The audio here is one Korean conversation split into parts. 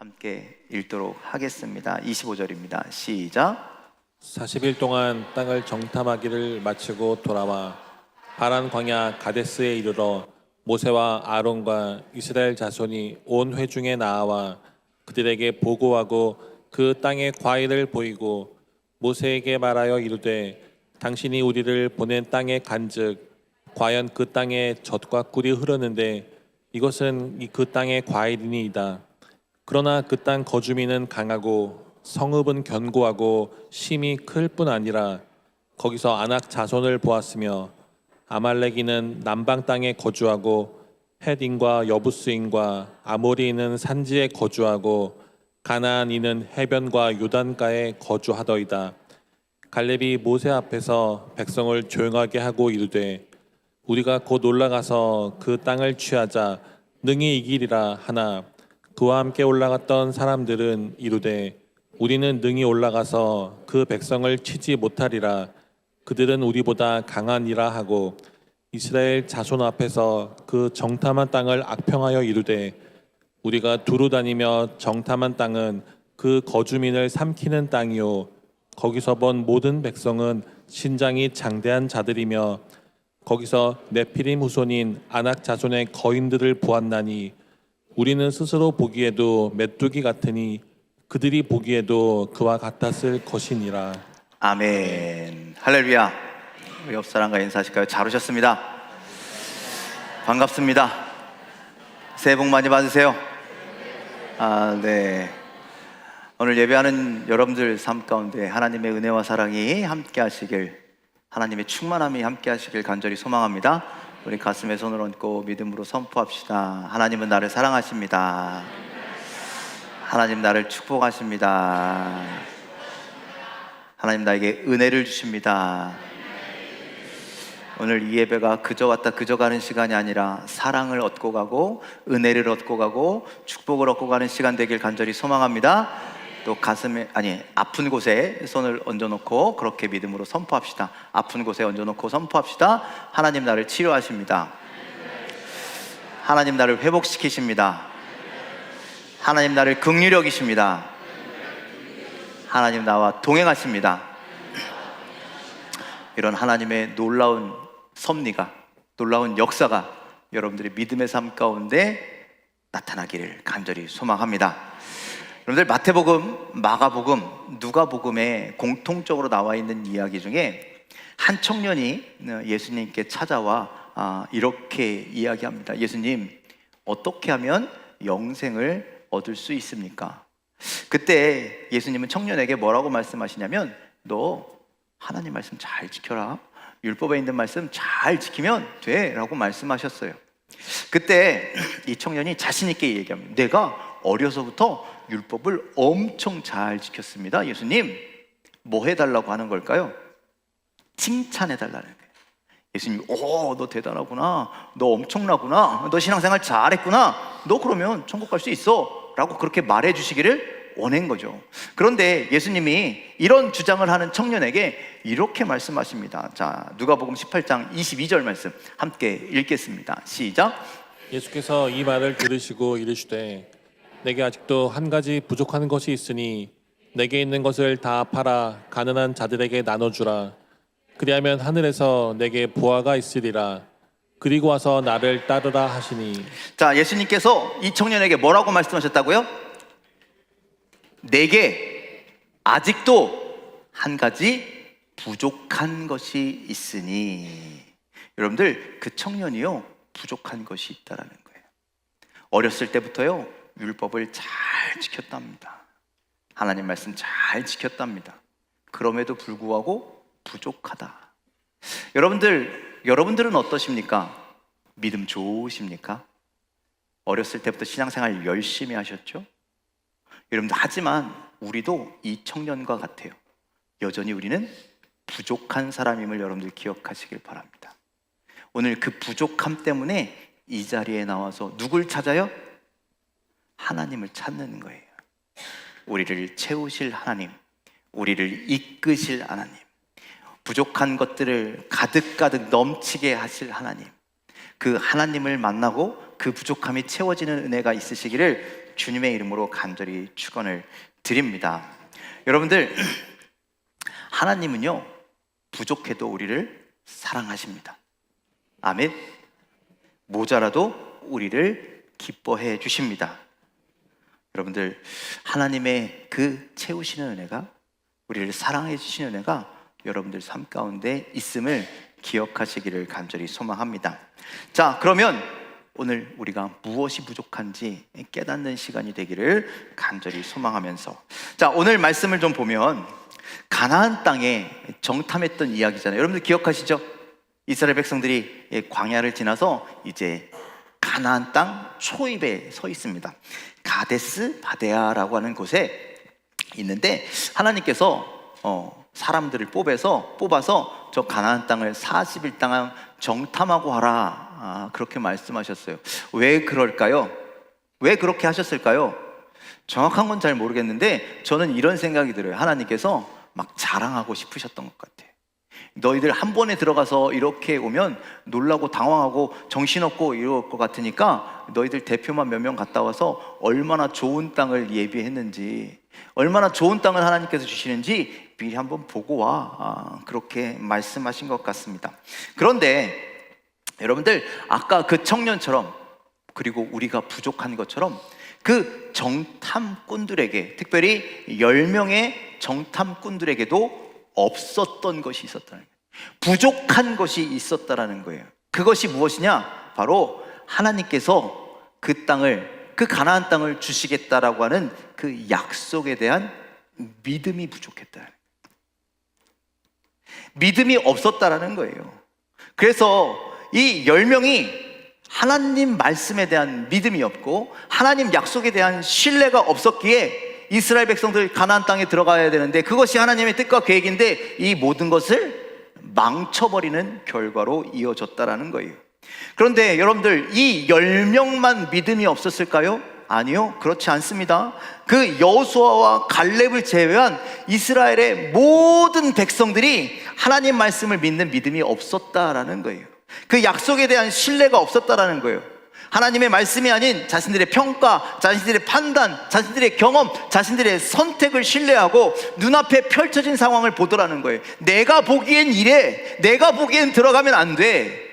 함께 읽도록 하겠습니다. 25절입니다. 시작. 40일 동안 땅을 정탐하기를 마치고 돌아와 파란 광야 가데스에 이르러 모세와 아론과 이스라엘 자손이 온 회중에 나아와 그들에게 보고하고 그 땅의 과일을 보이고 모세에게 말하여 이르되 당신이 우리를 보낸 땅에 간즉 과연 그 땅에 젖과 꿀이 흐르는데 이것은 그 땅의 과일이니이다. 그러나 그 땅 거주민은 강하고 성읍은 견고하고 심이 클 뿐 아니라 거기서 아낙 자손을 보았으며 아말렉인은 남방 땅에 거주하고 헷인과 여부스인과 아모리인은 산지에 거주하고 가나안인은 해변과 요단가에 거주하더이다. 갈렙이 모세 앞에서 백성을 조용하게 하고 이르되 우리가 곧 올라가서 그 땅을 취하자 능히 이기리라 하나 그와 함께 올라갔던 사람들은 이르되 우리는 능히 올라가서 그 백성을 치지 못하리라. 그들은 우리보다 강하니라 하고 이스라엘 자손 앞에서 그 정탐한 땅을 악평하여 이르되 우리가 두루 다니며 정탐한 땅은 그 거주민을 삼키는 땅이요 거기서 본 모든 백성은 신장이 장대한 자들이며 거기서 네피림 후손인 아낙 자손의 거인들을 보았나니 우리는 스스로 보기에도 메뚜기 같으니 그들이 보기에도 그와 같았을 것이니라. 아멘. 할렐루야. 우리 옆 사람과 인사하실까요? 잘 오셨습니다. 반갑습니다. 새해 복 많이 받으세요. 네. 오늘 예배하는 여러분들 삶 가운데 하나님의 은혜와 사랑이 함께 하시길, 하나님의 충만함이 함께 하시길 간절히 소망합니다. 우리 가슴에 손을 얹고 믿음으로 선포합시다. 하나님은 나를 사랑하십니다. 하나님 나를 축복하십니다. 하나님 나에게 은혜를 주십니다. 오늘 이 예배가 그저 왔다 그저 가는 시간이 아니라 사랑을 얻고 가고 은혜를 얻고 가고 축복을 얻고 가는 시간 되길 간절히 소망합니다. 또 가슴에, 아픈 곳에 손을 얹어놓고 그렇게 믿음으로 선포합시다. 아픈 곳에 얹어놓고 선포합시다. 하나님 나를 치료하십니다. 하나님 나를 회복시키십니다. 하나님 나를 긍휼히 여기십니다. 하나님 나와 동행하십니다. 이런 하나님의 놀라운 섭리가, 놀라운 역사가 여러분들의 믿음의 삶 가운데 나타나기를 간절히 소망합니다. 여러분들 마태복음, 마가복음, 누가복음에 공통적으로 나와 있는 이야기 중에 한 청년이 예수님께 찾아와 이렇게 이야기합니다. 예수님, 어떻게 하면 영생을 얻을 수 있습니까? 그때 예수님은 청년에게 뭐라고 말씀하시냐면 너 하나님 말씀 잘 지켜라. 율법에 있는 말씀 잘 지키면 돼 라고 말씀하셨어요. 그때 이 청년이 자신 있게 얘기합니다. 내가 어려서부터 율법을 엄청 잘 지켰습니다. 예수님, 뭐 해달라고 하는 걸까요? 칭찬해달라는 거예요. 예수님, 너 대단하구나. 너 엄청나구나. 너 신앙생활 잘했구나. 너 그러면 천국 갈 수 있어 라고 그렇게 말해 주시기를 원한 거죠. 그런데 예수님이 이런 주장을 하는 청년에게 이렇게 말씀하십니다. 자, 누가복음 18장 22절 말씀 함께 읽겠습니다. 시작. 예수께서 이 말을 들으시고 이르시되 내게 아직도 한 가지 부족한 것이 있으니 내게 있는 것을 다 팔아 가난한 자들에게 나눠주라. 그리하면 하늘에서 내게 보화가 있으리라. 그리고 와서 나를 따르라 하시니. 자, 예수님께서 이 청년에게 뭐라고 말씀하셨다고요? 내게 아직도 한 가지 부족한 것이 있으니. 여러분들, 그 청년이요 부족한 것이 있다라는 거예요. 어렸을 때부터요 율법을 잘 지켰답니다. 하나님 말씀 잘 지켰답니다. 그럼에도 불구하고 부족하다. 여러분들은 어떠십니까? 믿음 좋으십니까? 어렸을 때부터 신앙생활 열심히 하셨죠? 여러분들, 하지만 우리도 이 청년과 같아요. 여전히 우리는 부족한 사람임을 여러분들 기억하시길 바랍니다. 오늘 그 부족함 때문에 이 자리에 나와서 누굴 찾아요? 하나님을 찾는 거예요. 우리를 채우실 하나님, 우리를 이끄실 하나님, 부족한 것들을 가득가득 넘치게 하실 하나님, 그 하나님을 만나고 그 부족함이 채워지는 은혜가 있으시기를 주님의 이름으로 간절히 축원을 드립니다. 여러분들, 하나님은요 부족해도 우리를 사랑하십니다. 아멘. 모자라도 우리를 기뻐해 주십니다. 여러분들, 하나님의 그 채우시는 은혜가, 우리를 사랑해 주시는 은혜가 여러분들 삶 가운데 있음을 기억하시기를 간절히 소망합니다. 자, 그러면 오늘 우리가 무엇이 부족한지 깨닫는 시간이 되기를 간절히 소망하면서, 자, 오늘 말씀을 좀 보면 가나안 땅에 정탐했던 이야기잖아요. 여러분들 기억하시죠? 이스라엘 백성들이 광야를 지나서 이제 가나안 땅 초입에 서 있습니다. 가데스 바데아라고 하는 곳에 있는데, 하나님께서 사람들을 뽑아서 저 가나안 땅을 40일 동안 정탐하고 하라, 그렇게 말씀하셨어요. 왜 그럴까요? 왜 그렇게 하셨을까요? 정확한 건 잘 모르겠는데 저는 이런 생각이 들어요. 하나님께서 막 자랑하고 싶으셨던 것 같아요. 너희들 한 번에 들어가서 이렇게 오면 놀라고 당황하고 정신없고 이럴 것 같으니까 너희들 대표만 몇 명 갔다 와서 얼마나 좋은 땅을 예비했는지, 얼마나 좋은 땅을 하나님께서 주시는지 미리 한번 보고 와, 그렇게 말씀하신 것 같습니다. 그런데 여러분들, 아까 그 청년처럼, 그리고 우리가 부족한 것처럼 그 정탐꾼들에게, 특별히 10명의 정탐꾼들에게도 없었던 것이 있었다는 거예요. 부족한 것이 있었다라는 거예요. 그것이 무엇이냐? 바로 하나님께서 그 땅을, 그 가나안 땅을 주시겠다라고 하는 그 약속에 대한 믿음이 부족했다. 믿음이 없었다라는 거예요. 그래서 이 10명이 하나님 말씀에 대한 믿음이 없고 하나님 약속에 대한 신뢰가 없었기에 이스라엘 백성들 가나안 땅에 들어가야 되는데, 그것이 하나님의 뜻과 계획인데 이 모든 것을 망쳐버리는 결과로 이어졌다라는 거예요. 그런데 여러분들, 이 10명만 믿음이 없었을까요? 아니요, 그렇지 않습니다. 그 여호수아와 갈렙을 제외한 이스라엘의 모든 백성들이 하나님 말씀을 믿는 믿음이 없었다라는 거예요. 그 약속에 대한 신뢰가 없었다라는 거예요. 하나님의 말씀이 아닌 자신들의 평가, 자신들의 판단, 자신들의 경험, 자신들의 선택을 신뢰하고 눈앞에 펼쳐진 상황을 보더라는 거예요. 내가 보기엔 이래, 내가 보기엔 들어가면 안 돼.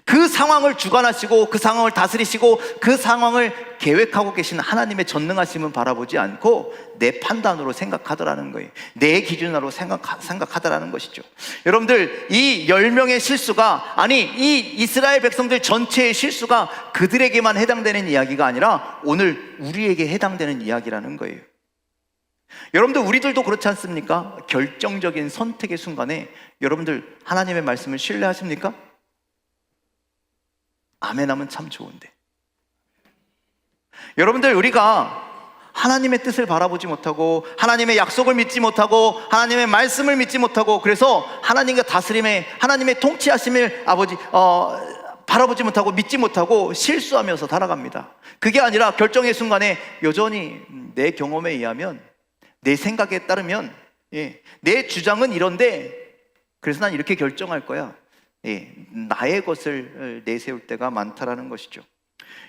그 상황을 주관하시고 그 상황을 다스리시고 그 상황을 계획하고 계신 하나님의 전능하심은 바라보지 않고 내 판단으로 생각하더라는 거예요. 내 기준으로 생각하더라는 것이죠. 여러분들, 이 10명의 실수가, 아니 이 이스라엘 백성들 전체의 실수가 그들에게만 해당되는 이야기가 아니라 오늘 우리에게 해당되는 이야기라는 거예요. 여러분들, 우리들도 그렇지 않습니까? 결정적인 선택의 순간에 여러분들 하나님의 말씀을 신뢰하십니까? 아멘 하면 참 좋은데, 여러분들, 우리가 하나님의 뜻을 바라보지 못하고 하나님의 약속을 믿지 못하고 하나님의 말씀을 믿지 못하고, 그래서 하나님과 다스림에, 하나님의 통치하심을 바라보지 못하고 믿지 못하고 실수하면서 살아갑니다. 그게 아니라 결정의 순간에 여전히 내 경험에 의하면, 내 생각에 따르면, 내 주장은 이런데 그래서 난 이렇게 결정할 거야, 나의 것을 내세울 때가 많다라는 것이죠.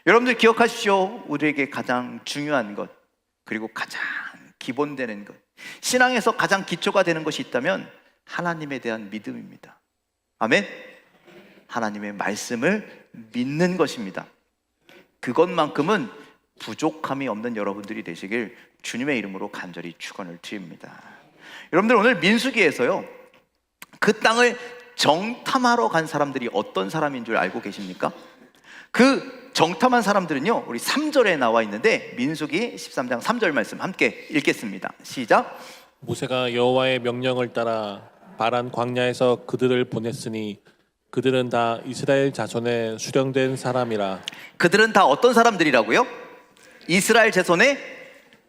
여러분들 기억하십시오. 우리에게 가장 중요한 것, 그리고 가장 기본되는 것, 신앙에서 가장 기초가 되는 것이 있다면 하나님에 대한 믿음입니다. 아멘. 하나님의 말씀을 믿는 것입니다. 그것만큼은 부족함이 없는 여러분들이 되시길 주님의 이름으로 간절히 축원을 드립니다. 여러분들, 오늘 민수기에서요, 그 땅을 정탐하러 간 사람들이 어떤 사람인 줄 알고 계십니까? 그 정탐한 사람들은요, 우리 3절에 나와 있는데, 민수기 13장 3절 말씀 함께 읽겠습니다. 시작. 모세가 여호와의 명령을 따라 바란 광야에서 그들을 보냈으니 그들은 다 이스라엘 자손의 수령된 사람이라. 그들은 다 어떤 사람들이라고요? 이스라엘 자손의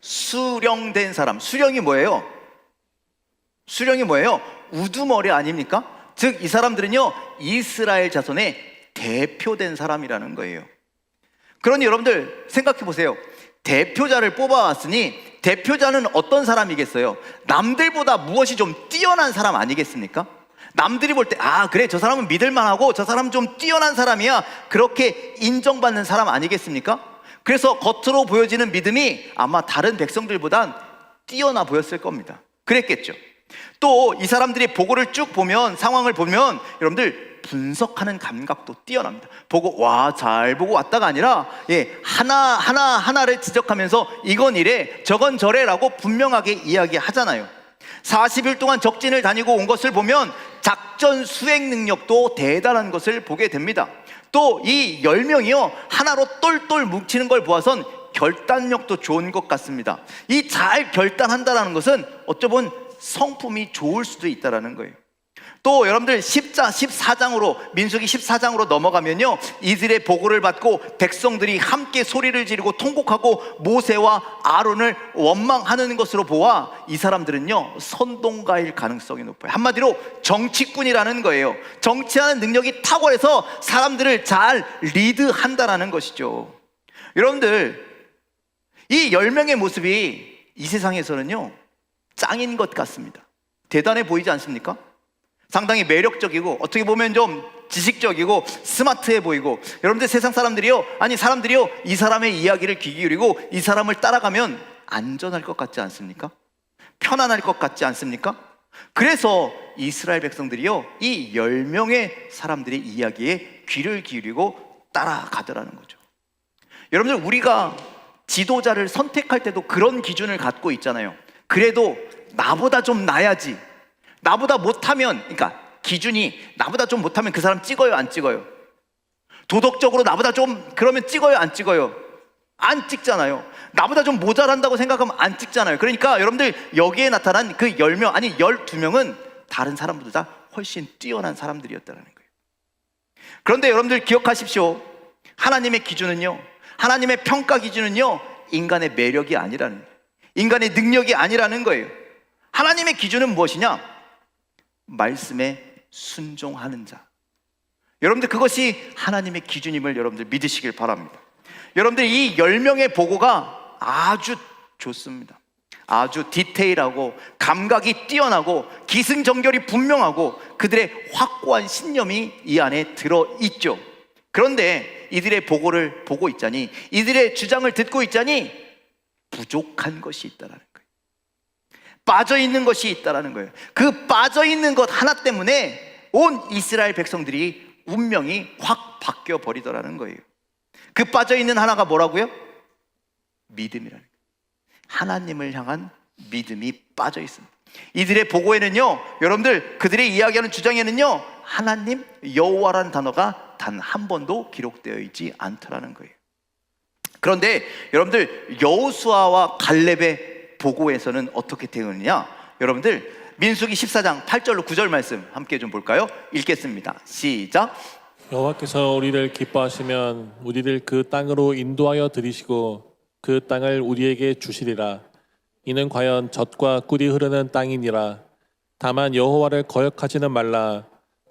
수령된 사람. 수령이 뭐예요? 수령이 뭐예요? 우두머리 아닙니까? 즉, 이 사람들은요, 이스라엘 자손의 대표된 사람이라는 거예요. 그러니 여러분들 생각해 보세요. 대표자를 뽑아왔으니 대표자는 어떤 사람이겠어요? 남들보다 무엇이 좀 뛰어난 사람 아니겠습니까? 남들이 볼 때, 그래, 저 사람은 믿을만하고 저 사람은 좀 뛰어난 사람이야, 그렇게 인정받는 사람 아니겠습니까? 그래서 겉으로 보여지는 믿음이 아마 다른 백성들보단 뛰어나 보였을 겁니다. 그랬겠죠. 또 이 사람들이 보고를 쭉 보면, 상황을 보면 여러분들 분석하는 감각도 뛰어납니다. 보고 와, 잘 보고 왔다가 아니라 하나를 지적하면서 이건 이래 저건 저래라고 분명하게 이야기하잖아요. 40일 동안 적진을 다니고 온 것을 보면 작전 수행 능력도 대단한 것을 보게 됩니다. 또 이 10명이요 하나로 똘똘 뭉치는 걸 보아선 결단력도 좋은 것 같습니다. 이 잘 결단한다는 것은 어쩌면 성품이 좋을 수도 있다는 거예요. 또 여러분들 14장으로 민수기 14장으로 넘어가면요, 이들의 보고를 받고 백성들이 함께 소리를 지르고 통곡하고 모세와 아론을 원망하는 것으로 보아 이 사람들은요 선동가일 가능성이 높아요. 한마디로 정치꾼이라는 거예요. 정치하는 능력이 탁월해서 사람들을 잘 리드한다는 것이죠. 여러분들, 이 10명의 모습이 이 세상에서는요 짱인 것 같습니다. 대단해 보이지 않습니까? 상당히 매력적이고 어떻게 보면 좀 지식적이고 스마트해 보이고, 여러분들 세상 사람들이요 이 사람의 이야기를 귀 기울이고 이 사람을 따라가면 안전할 것 같지 않습니까? 편안할 것 같지 않습니까? 그래서 이스라엘 백성들이요 이 10명의 사람들의 이야기에 귀를 기울이고 따라가더라는 거죠. 여러분들, 우리가 지도자를 선택할 때도 그런 기준을 갖고 있잖아요. 그래도 나보다 좀 나야지, 나보다 못하면, 그러니까 기준이 나보다 좀 못하면 그 사람 찍어요, 안 찍어요? 도덕적으로 나보다 좀 그러면 찍어요, 안 찍어요? 안 찍잖아요. 나보다 좀 모자란다고 생각하면 안 찍잖아요. 그러니까 여러분들, 여기에 나타난 그 10명 아니 12명은 다른 사람보다 훨씬 뛰어난 사람들이었다는 거예요. 그런데 여러분들 기억하십시오. 하나님의 기준은요, 하나님의 평가 기준은요 인간의 매력이 아니라는 거예요. 인간의 능력이 아니라는 거예요. 하나님의 기준은 무엇이냐? 말씀에 순종하는 자. 여러분들, 그것이 하나님의 기준임을 여러분들 믿으시길 바랍니다. 여러분들, 이 10명의 보고가 아주 좋습니다. 아주 디테일하고 감각이 뛰어나고 기승전결이 분명하고 그들의 확고한 신념이 이 안에 들어있죠. 그런데 이들의 보고를 보고 있자니, 이들의 주장을 듣고 있자니 부족한 것이 있다는 거예요. 빠져있는 것이 있다는 거예요. 그 빠져있는 것 하나 때문에 온 이스라엘 백성들이 운명이 확 바뀌어 버리더라는 거예요. 그 빠져있는 하나가 뭐라고요? 믿음이라는 거예요. 하나님을 향한 믿음이 빠져 있습니다. 이들의 보고에는요, 여러분들, 그들의 이야기하는 주장에는요 하나님, 여호와라는 단어가 단 한 번도 기록되어 있지 않더라는 거예요. 그런데 여러분들, 여호수아와 갈렙의 보고에서는 어떻게 되느냐? 여러분들, 민수기 14장 8절로 9절 말씀 함께 좀 볼까요? 읽겠습니다. 시작. 여호와께서 우리를 기뻐하시면 우리를 그 땅으로 인도하여 들이시고 그 땅을 우리에게 주시리라. 이는 과연 젖과 꿀이 흐르는 땅이니라. 다만 여호와를 거역하지는 말라.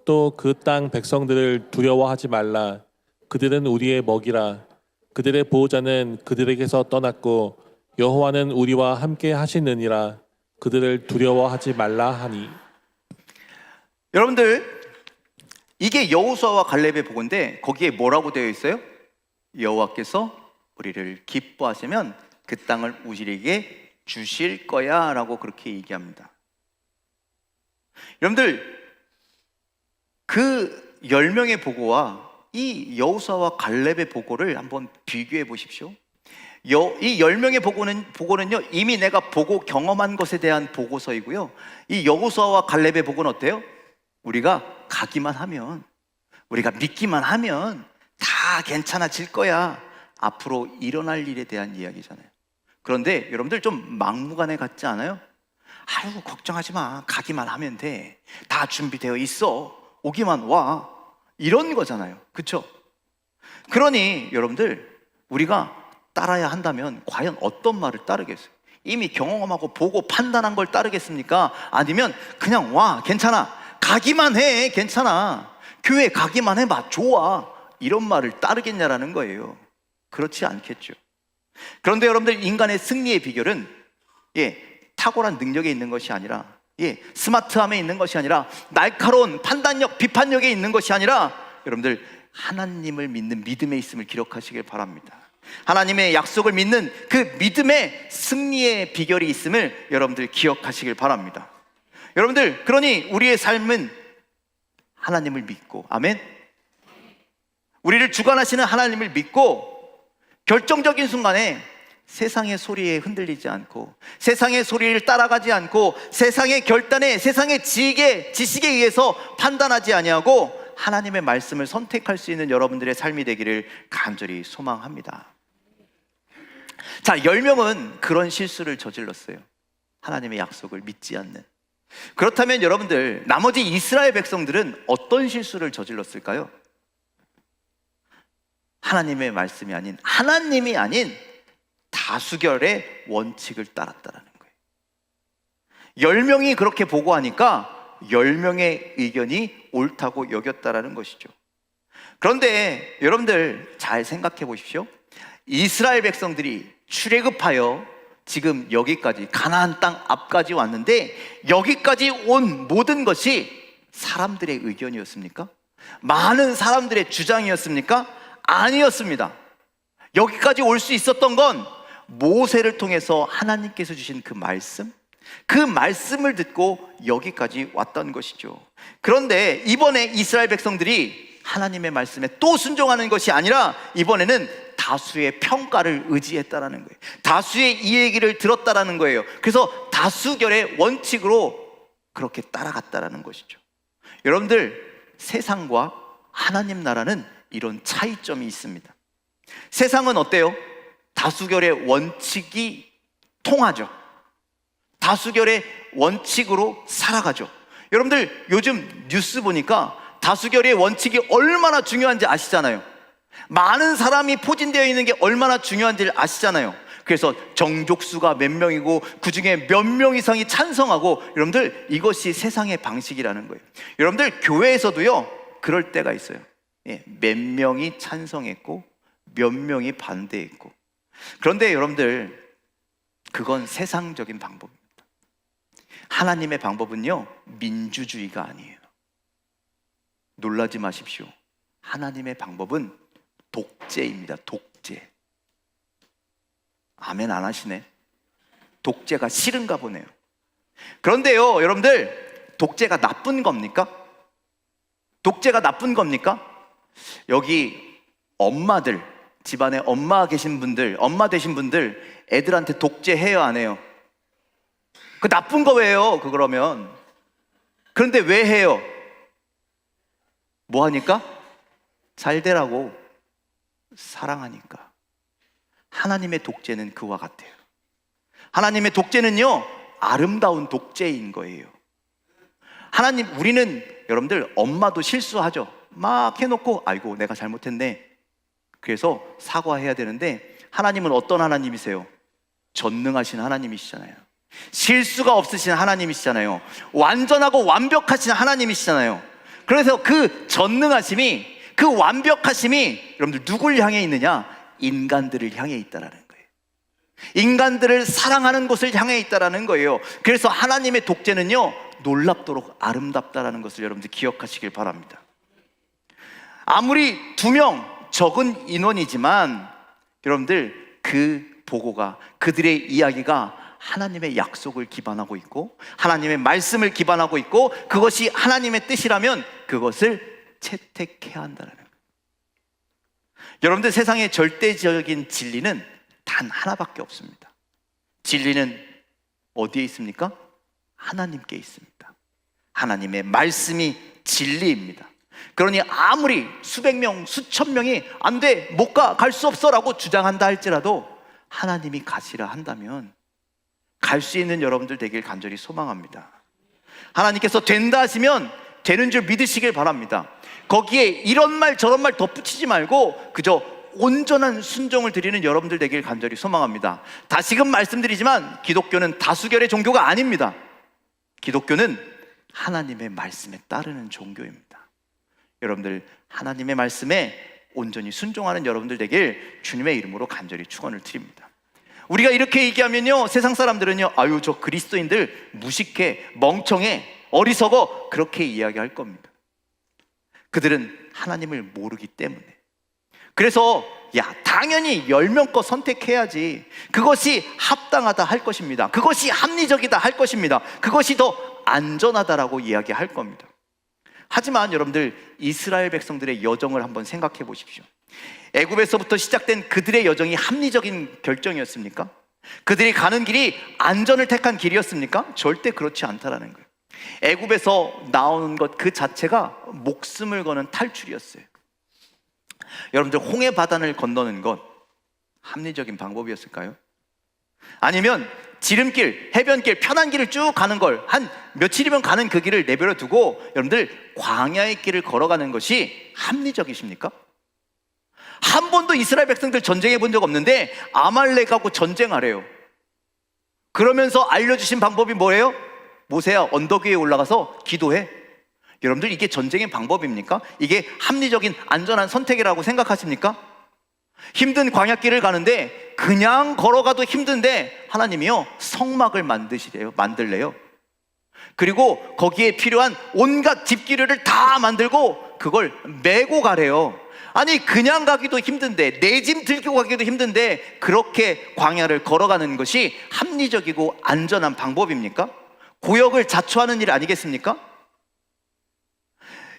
또 그 땅 백성들을 두려워하지 말라. 그들은 우리의 먹이라. 그들의 보호자는 그들에게서 떠났고 여호와는 우리와 함께 하시느니라. 그들을 두려워하지 말라 하니. 여러분들, 이게 여호수아와 갈렙의 보고인데 거기에 뭐라고 되어 있어요? 여호와께서 우리를 기뻐하시면 그 땅을 우리에게 주실 거야 라고 그렇게 얘기합니다. 여러분들, 그 10명의 보고와 이 여호수아와 갈렙의 보고를 한번 비교해 보십시오. 이 10명의 보고는요 이미 내가 보고 경험한 것에 대한 보고서이고요, 이 여호수아와 갈렙의 보고는 어때요? 우리가 가기만 하면, 우리가 믿기만 하면 다 괜찮아질 거야, 앞으로 일어날 일에 대한 이야기잖아요. 그런데 여러분들, 좀 막무가내 같지 않아요? 아유, 걱정하지 마, 가기만 하면 돼, 다 준비되어 있어, 오기만 와, 이런 거잖아요. 그렇죠? 그러니 여러분들, 우리가 따라야 한다면 과연 어떤 말을 따르겠어요? 이미 경험하고 보고 판단한 걸 따르겠습니까? 아니면 그냥 와, 괜찮아, 가기만 해, 괜찮아, 교회 가기만 해봐, 좋아, 이런 말을 따르겠냐라는 거예요. 그렇지 않겠죠. 그런데 여러분들, 인간의 승리의 비결은 탁월한 능력에 있는 것이 아니라, 스마트함에 있는 것이 아니라, 날카로운 판단력, 비판력에 있는 것이 아니라, 여러분들, 하나님을 믿는 믿음에 있음을 기록하시길 바랍니다. 하나님의 약속을 믿는 그 믿음의 승리의 비결이 있음을 여러분들 기억하시길 바랍니다. 여러분들, 그러니 우리의 삶은 하나님을 믿고, 아멘, 우리를 주관하시는 하나님을 믿고 결정적인 순간에 세상의 소리에 흔들리지 않고, 세상의 소리를 따라가지 않고, 세상의 결단에, 세상의 지식에 의해서 판단하지 아니하고 하나님의 말씀을 선택할 수 있는 여러분들의 삶이 되기를 간절히 소망합니다. 자, 10명은 그런 실수를 저질렀어요. 하나님의 약속을 믿지 않는. 그렇다면 여러분들, 나머지 이스라엘 백성들은 어떤 실수를 저질렀을까요? 하나님의 말씀이 아닌, 하나님이 아닌 다수결의 원칙을 따랐다라는 거예요. 10명이 그렇게 보고하니까 10명의 의견이 옳다고 여겼다라는 것이죠. 그런데 여러분들 잘 생각해 보십시오. 이스라엘 백성들이 출애굽하여 지금 여기까지, 가나안 땅 앞까지 왔는데, 여기까지 온 모든 것이 사람들의 의견이었습니까? 많은 사람들의 주장이었습니까? 아니었습니다. 여기까지 올 수 있었던 건 모세를 통해서 하나님께서 주신 그 말씀, 그 말씀을 듣고 여기까지 왔던 것이죠. 그런데 이번에 이스라엘 백성들이 하나님의 말씀에 또 순종하는 것이 아니라 이번에는 다수의 평가를 의지했다라는 거예요. 다수의 이 얘기를 들었다라는 거예요. 그래서 다수결의 원칙으로 그렇게 따라갔다라는 것이죠. 여러분들, 세상과 하나님 나라는 이런 차이점이 있습니다. 세상은 어때요? 다수결의 원칙이 통하죠. 다수결의 원칙으로 살아가죠. 여러분들, 요즘 뉴스 보니까 다수결의 원칙이 얼마나 중요한지 아시잖아요. 많은 사람이 포진되어 있는 게 얼마나 중요한지를 아시잖아요. 그래서 정족수가 몇 명이고 그 중에 몇 명 이상이 찬성하고, 여러분들, 이것이 세상의 방식이라는 거예요. 여러분들, 교회에서도요 그럴 때가 있어요. 몇 명이 찬성했고 몇 명이 반대했고. 그런데 여러분들, 그건 세상적인 방법입니다. 하나님의 방법은요 민주주의가 아니에요. 놀라지 마십시오. 하나님의 방법은 독재입니다. 독재. 아멘 안 하시네. 독재가 싫은가 보네요. 그런데요 여러분들, 독재가 나쁜 겁니까? 독재가 나쁜 겁니까? 여기 엄마들, 집안에 엄마 계신 분들, 엄마 되신 분들, 애들한테 독재해요 안 해요? 그 나쁜 거예요 그러면. 그런데 왜 해요? 뭐 하니까? 잘 되라고. 사랑하니까. 하나님의 독재는 그와 같아요. 하나님의 독재는요 아름다운 독재인 거예요. 하나님, 우리는 여러분들 엄마도 실수하죠. 막 해놓고 아이고 내가 잘못했네, 그래서 사과해야 되는데, 하나님은 어떤 하나님이세요? 전능하신 하나님이시잖아요. 실수가 없으신 하나님이시잖아요. 완전하고 완벽하신 하나님이시잖아요. 그래서 그 전능하심이, 그 완벽하심이 여러분들 누굴 향해 있느냐? 인간들을 향해 있다라는 거예요. 인간들을 사랑하는 곳을 향해 있다라는 거예요. 그래서 하나님의 독재는요 놀랍도록 아름답다라는 것을 여러분들 기억하시길 바랍니다. 아무리 2명 적은 인원이지만 여러분들, 그 보고가, 그들의 이야기가 하나님의 약속을 기반하고 있고 하나님의 말씀을 기반하고 있고, 그것이 하나님의 뜻이라면 그것을 채택해야 한다는 거예요. 여러분들, 세상의 절대적인 진리는 단 하나밖에 없습니다. 진리는 어디에 있습니까? 하나님께 있습니다. 하나님의 말씀이 진리입니다. 그러니 아무리 수백 명, 수천 명이 안 돼, 못 가, 갈 수 없어 라고 주장한다 할지라도 하나님이 가시라 한다면 갈 수 있는 여러분들 되길 간절히 소망합니다. 하나님께서 된다 하시면 되는 줄 믿으시길 바랍니다. 거기에 이런 말 저런 말 덧붙이지 말고 그저 온전한 순종을 드리는 여러분들 되길 간절히 소망합니다. 다시금 말씀드리지만 기독교는 다수결의 종교가 아닙니다. 기독교는 하나님의 말씀에 따르는 종교입니다. 여러분들, 하나님의 말씀에 온전히 순종하는 여러분들 되길 주님의 이름으로 간절히 축원을 드립니다. 우리가 이렇게 얘기하면요 세상 사람들은요 아유 저 그리스도인들 무식해, 멍청해, 어리석어, 그렇게 이야기할 겁니다. 그들은 하나님을 모르기 때문에, 그래서 당연히 10명 거 선택해야지. 그것이 합당하다 할 것입니다. 그것이 합리적이다 할 것입니다. 그것이 더 안전하다라고 이야기할 겁니다. 하지만 여러분들, 이스라엘 백성들의 여정을 한번 생각해 보십시오. 애굽에서부터 시작된 그들의 여정이 합리적인 결정이었습니까? 그들이 가는 길이 안전을 택한 길이었습니까? 절대 그렇지 않다라는 거예요. 애굽에서 나오는 것 그 자체가 목숨을 거는 탈출이었어요. 여러분들, 홍해 바다를 건너는 것 합리적인 방법이었을까요? 아니면 지름길, 해변길, 편한 길을 쭉 가는 걸 한 며칠이면 가는 그 길을 내버려 두고 여러분들 광야의 길을 걸어가는 것이 합리적이십니까? 한 번도 이스라엘 백성들 전쟁해 본 적 없는데 아말렉하고 전쟁하래요. 그러면서 알려주신 방법이 뭐예요? 모세야, 언덕 위에 올라가서 기도해. 여러분들, 이게 전쟁의 방법입니까? 이게 합리적인 안전한 선택이라고 생각하십니까? 힘든 광야길을 가는데 그냥 걸어가도 힘든데 하나님이요, 성막을 만들래요. 그리고 거기에 필요한 온갖 뒷기류를 다 만들고 그걸 메고 가래요. 아니, 그냥 가기도 힘든데, 내 짐 들고 가기도 힘든데 그렇게 광야를 걸어가는 것이 합리적이고 안전한 방법입니까? 고역을 자초하는 일 아니겠습니까?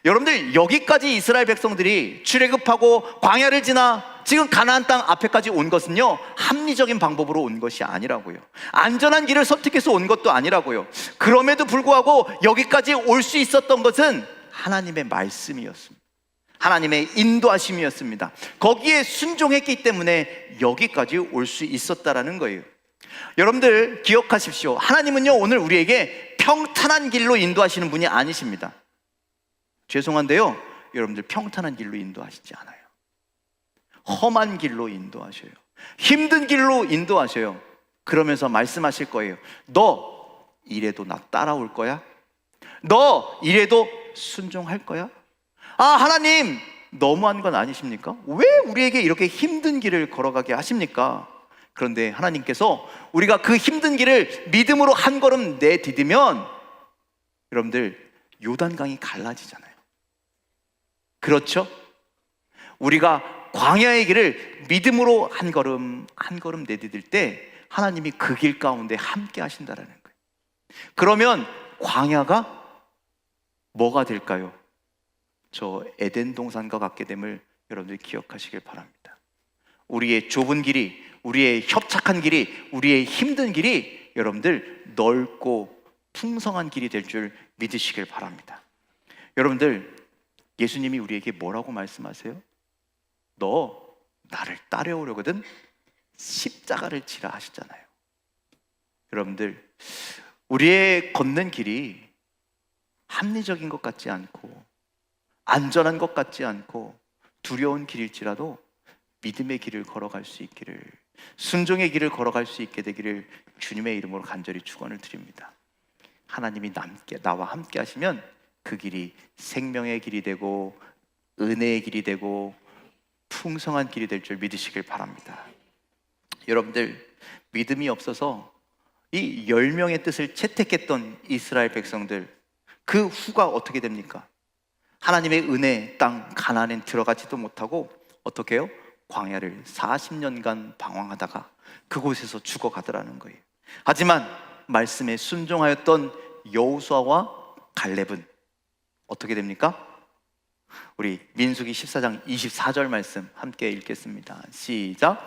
여러분들, 여기까지 이스라엘 백성들이 출애굽하고 광야를 지나 지금 가나안 땅 앞에까지 온 것은요, 합리적인 방법으로 온 것이 아니라고요. 안전한 길을 선택해서 온 것도 아니라고요. 그럼에도 불구하고 여기까지 올 수 있었던 것은 하나님의 말씀이었습니다. 하나님의 인도하심이었습니다. 거기에 순종했기 때문에 여기까지 올 수 있었다라는 거예요. 여러분들 기억하십시오. 하나님은요, 오늘 우리에게 평탄한 길로 인도하시는 분이 아니십니다. 죄송한데요, 여러분들, 평탄한 길로 인도하시지 않아요. 험한 길로 인도하셔요. 힘든 길로 인도하셔요. 그러면서 말씀하실 거예요. 너 이래도 나 따라올 거야? 너 이래도 순종할 거야? 하나님, 너무한 건 아니십니까? 왜 우리에게 이렇게 힘든 길을 걸어가게 하십니까? 그런데 하나님께서 우리가 그 힘든 길을 믿음으로 한 걸음 내디디면 여러분들, 요단강이 갈라지잖아요. 그렇죠? 우리가 광야의 길을 믿음으로 한 걸음 한 걸음 내디딜 때 하나님이 그 길 가운데 함께 하신다라는 거예요. 그러면 광야가 뭐가 될까요? 저 에덴 동산과 같게 됨을 여러분들이 기억하시길 바랍니다. 우리의 좁은 길이, 우리의 협착한 길이, 우리의 힘든 길이 여러분들 넓고 풍성한 길이 될 줄 믿으시길 바랍니다. 여러분들, 예수님이 우리에게 뭐라고 말씀하세요? 너 나를 따라오려거든 십자가를 지라 하시잖아요. 여러분들, 우리의 걷는 길이 합리적인 것 같지 않고 안전한 것 같지 않고 두려운 길일지라도 믿음의 길을 걸어갈 수 있기를, 순종의 길을 걸어갈 수 있게 되기를 주님의 이름으로 간절히 축원을 드립니다. 하나님이 나와 함께 하시면 그 길이 생명의 길이 되고 은혜의 길이 되고 풍성한 길이 될 줄 믿으시길 바랍니다. 여러분들, 믿음이 없어서 이 10명의 뜻을 채택했던 이스라엘 백성들, 그 후가 어떻게 됩니까? 하나님의 은혜 땅 가나안에 들어가지도 못하고 어떻게 해요? 광야를 40년간 방황하다가 그곳에서 죽어가더라는 거예요. 하지만 말씀에 순종하였던 여호수아와 갈렙은 어떻게 됩니까? 우리 민수기 14장 24절 말씀 함께 읽겠습니다. 시작.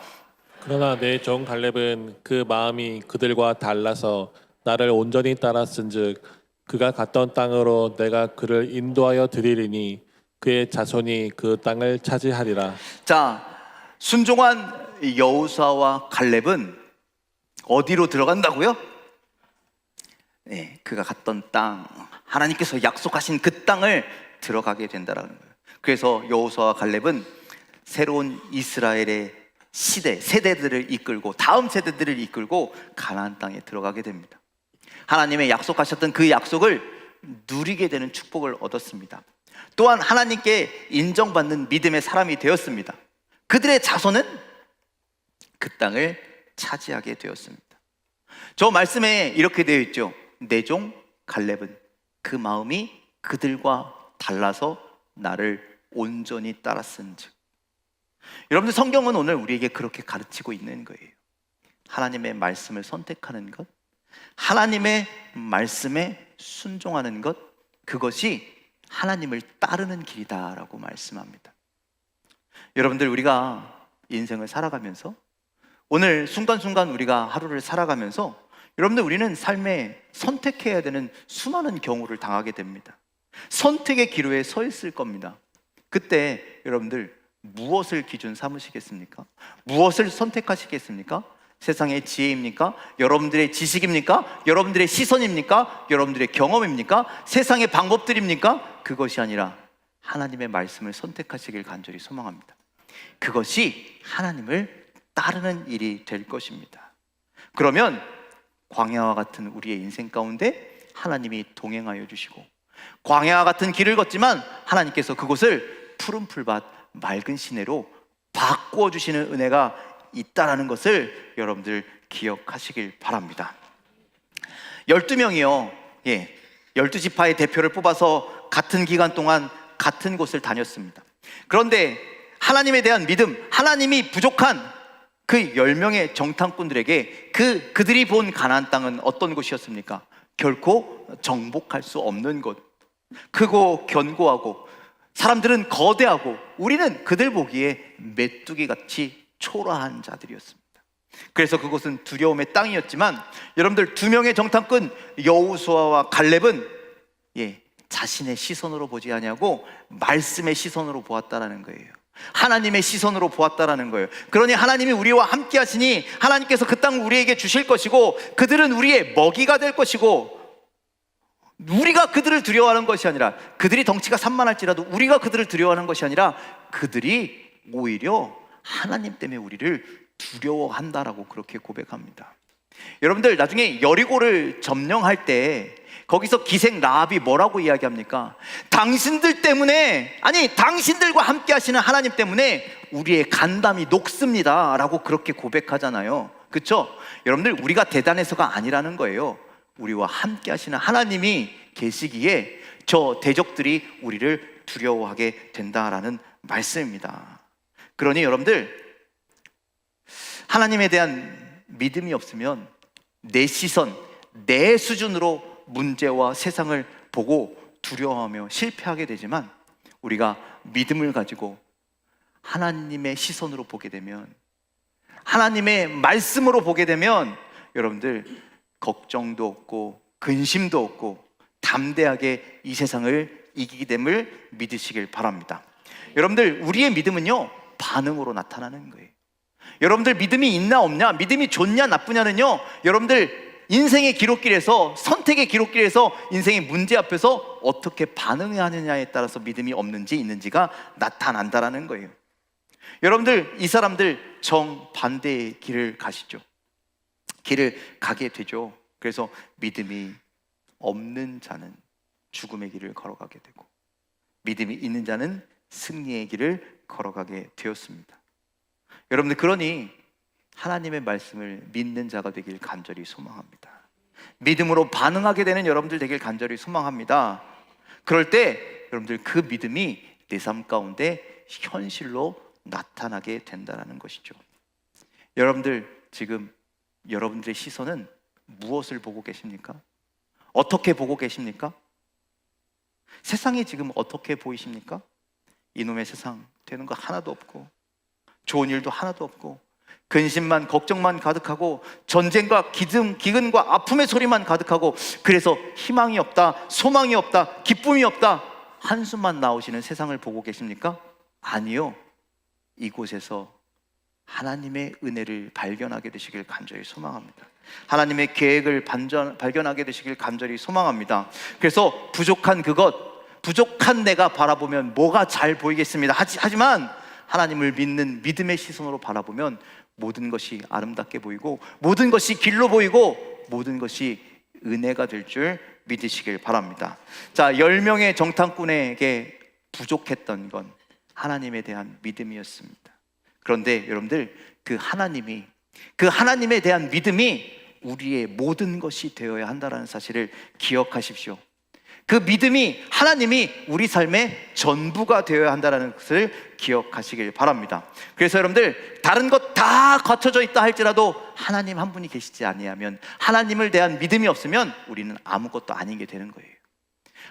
그러나 내 종 갈렙은 그 마음이 그들과 달라서 나를 온전히 따랐은즉 그가 갔던 땅으로 내가 그를 인도하여 드리리니 그의 자손이 그 땅을 차지하리라. 자, 순종한 여호수아와 갈렙은 어디로 들어간다고요? 네, 그가 갔던 땅, 하나님께서 약속하신 그 땅을 들어가게 된다라는 거예요. 그래서 여호수아와 갈렙은 새로운 이스라엘의 세대들을 이끌고, 다음 세대들을 이끌고 가나안 땅에 들어가게 됩니다. 하나님의 약속하셨던 그 약속을 누리게 되는 축복을 얻었습니다. 또한 하나님께 인정받는 믿음의 사람이 되었습니다. 그들의 자손은 그 땅을 차지하게 되었습니다. 저 말씀에 이렇게 되어 있죠. 내 종 갈렙은 그 마음이 그들과 달라서 나를 온전히 따랐은즉. 여러분들, 성경은 오늘 우리에게 그렇게 가르치고 있는 거예요. 하나님의 말씀을 선택하는 것, 하나님의 말씀에 순종하는 것, 그것이 하나님을 따르는 길이다라고 말씀합니다. 여러분들, 우리가 인생을 살아가면서, 오늘 순간순간 우리가 하루를 살아가면서, 여러분들, 우리는 삶에 선택해야 되는 수많은 경우를 당하게 됩니다. 선택의 기로에 서 있을 겁니다. 그때 여러분들 무엇을 기준 삼으시겠습니까? 무엇을 선택하시겠습니까? 세상의 지혜입니까? 여러분들의 지식입니까? 여러분들의 시선입니까? 여러분들의 경험입니까? 세상의 방법들입니까? 그것이 아니라 하나님의 말씀을 선택하시길 간절히 소망합니다. 그것이 하나님을 따르는 일이 될 것입니다. 그러면 광야와 같은 우리의 인생 가운데 하나님이 동행하여 주시고, 광야와 같은 길을 걷지만 하나님께서 그곳을 푸른 풀밭, 맑은 시내로 바꾸어 주시는 은혜가 있다라는 것을 여러분들 기억하시길 바랍니다. 12명이요 12지파의 대표를 뽑아서 같은 기간 동안 같은 곳을 다녔습니다. 그런데 하나님에 대한 믿음, 하나님이 부족한 그 10명의 정탐꾼들에게 그들이 본 가나안 땅은 어떤 곳이었습니까? 결코 정복할 수 없는 곳, 크고 견고하고 사람들은 거대하고 우리는 그들 보기에 메뚜기같이 초라한 자들이었습니다. 그래서 그곳은 두려움의 땅이었지만, 여러분들, 2명의 정탐꾼 여호수아와 갈렙은 자신의 시선으로 보지 아니하고 말씀의 시선으로 보았다라는 거예요. 하나님의 시선으로 보았다라는 거예요. 그러니 하나님이 우리와 함께 하시니 하나님께서 그 땅을 우리에게 주실 것이고, 그들은 우리의 먹이가 될 것이고, 우리가 그들을 두려워하는 것이 아니라, 그들이 덩치가 산만할지라도 우리가 그들을 두려워하는 것이 아니라, 그들이 오히려 하나님 때문에 우리를 두려워한다라고 그렇게 고백합니다. 여러분들, 나중에 여리고를 점령할 때 거기서 기생 라합이 뭐라고 이야기합니까? 당신들 때문에, 아니 당신들과 함께 하시는 하나님 때문에 우리의 간담이 녹습니다 라고 그렇게 고백하잖아요. 그렇죠? 여러분들, 우리가 대단해서가 아니라는 거예요. 우리와 함께 하시는 하나님이 계시기에 저 대적들이 우리를 두려워하게 된다라는 말씀입니다. 그러니 여러분들, 하나님에 대한 믿음이 없으면 내 시선, 내 수준으로 문제와 세상을 보고 두려워하며 실패하게 되지만, 우리가 믿음을 가지고 하나님의 시선으로 보게 되면, 하나님의 말씀으로 보게 되면, 여러분들, 걱정도 없고 근심도 없고 담대하게 이 세상을 이기게 됨을 믿으시길 바랍니다. 여러분들, 우리의 믿음은요 반응으로 나타나는 거예요. 여러분들, 믿음이 있나 없냐, 믿음이 좋냐 나쁘냐는요, 여러분들 인생의 기록길에서, 선택의 기록길에서, 인생의 문제 앞에서 어떻게 반응하느냐에 따라서 믿음이 없는지 있는지가 나타난다라는 거예요. 여러분들, 이 사람들 정반대의 길을 가시죠. 길을 가게 되죠. 그래서 믿음이 없는 자는 죽음의 길을 걸어가게 되고, 믿음이 있는 자는 승리의 길을 걸어가게 되었습니다. 여러분들, 그러니 하나님의 말씀을 믿는 자가 되길 간절히 소망합니다. 믿음으로 반응하게 되는 여러분들 되길 간절히 소망합니다. 그럴 때 여러분들, 그 믿음이 내 삶 가운데 현실로 나타나게 된다는 것이죠. 여러분들, 지금 여러분들의 시선은 무엇을 보고 계십니까? 어떻게 보고 계십니까? 세상이 지금 어떻게 보이십니까? 이놈의 세상 되는 거 하나도 없고, 좋은 일도 하나도 없고, 근심만, 걱정만 가득하고, 전쟁과 기근과 아픔의 소리만 가득하고, 그래서 희망이 없다, 소망이 없다, 기쁨이 없다, 한숨만 나오시는 세상을 보고 계십니까? 아니요. 이곳에서 하나님의 은혜를 발견하게 되시길 간절히 소망합니다. 하나님의 계획을 발견하게 되시길 간절히 소망합니다. 그래서 부족한 그것, 부족한 내가 바라보면 뭐가 잘 보이겠습니다. 하지만 하나님을 믿는 믿음의 시선으로 바라보면 모든 것이 아름답게 보이고, 모든 것이 길로 보이고, 모든 것이 은혜가 될 줄 믿으시길 바랍니다. 자, 10명의 정탐꾼에게 부족했던 건 하나님에 대한 믿음이었습니다. 그런데 여러분들, 그 하나님에 대한 믿음이 우리의 모든 것이 되어야 한다는 사실을 기억하십시오. 그 믿음이 하나님이 우리 삶의 전부가 되어야 한다는 것을 기억하시길 바랍니다. 그래서 여러분들, 다른 것 다 갖춰져 있다 할지라도 하나님 한 분이 계시지 아니하면, 하나님을 대한 믿음이 없으면 우리는 아무것도 아닌 게 되는 거예요.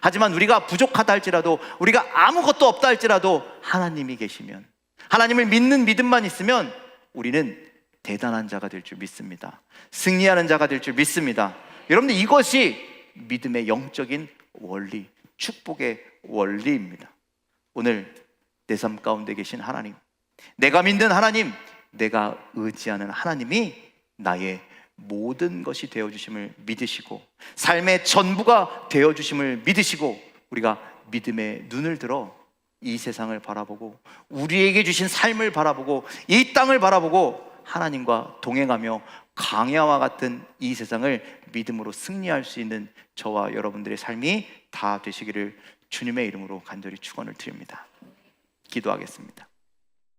하지만 우리가 부족하다 할지라도, 우리가 아무것도 없다 할지라도 하나님이 계시면, 하나님을 믿는 믿음만 있으면 우리는 대단한 자가 될 줄 믿습니다. 승리하는 자가 될 줄 믿습니다. 여러분들, 이것이 믿음의 영적인 원리, 축복의 원리입니다. 오늘 내 삶 가운데 계신 하나님, 내가 믿는 하나님, 내가 의지하는 하나님이 나의 모든 것이 되어주심을 믿으시고, 삶의 전부가 되어주심을 믿으시고, 우리가 믿음의 눈을 들어 이 세상을 바라보고, 우리에게 주신 삶을 바라보고, 이 땅을 바라보고 하나님과 동행하며 광야와 같은 이 세상을 믿음으로 승리할 수 있는 저와 여러분들의 삶이 다 되시기를 주님의 이름으로 간절히 축원을 드립니다. 기도하겠습니다.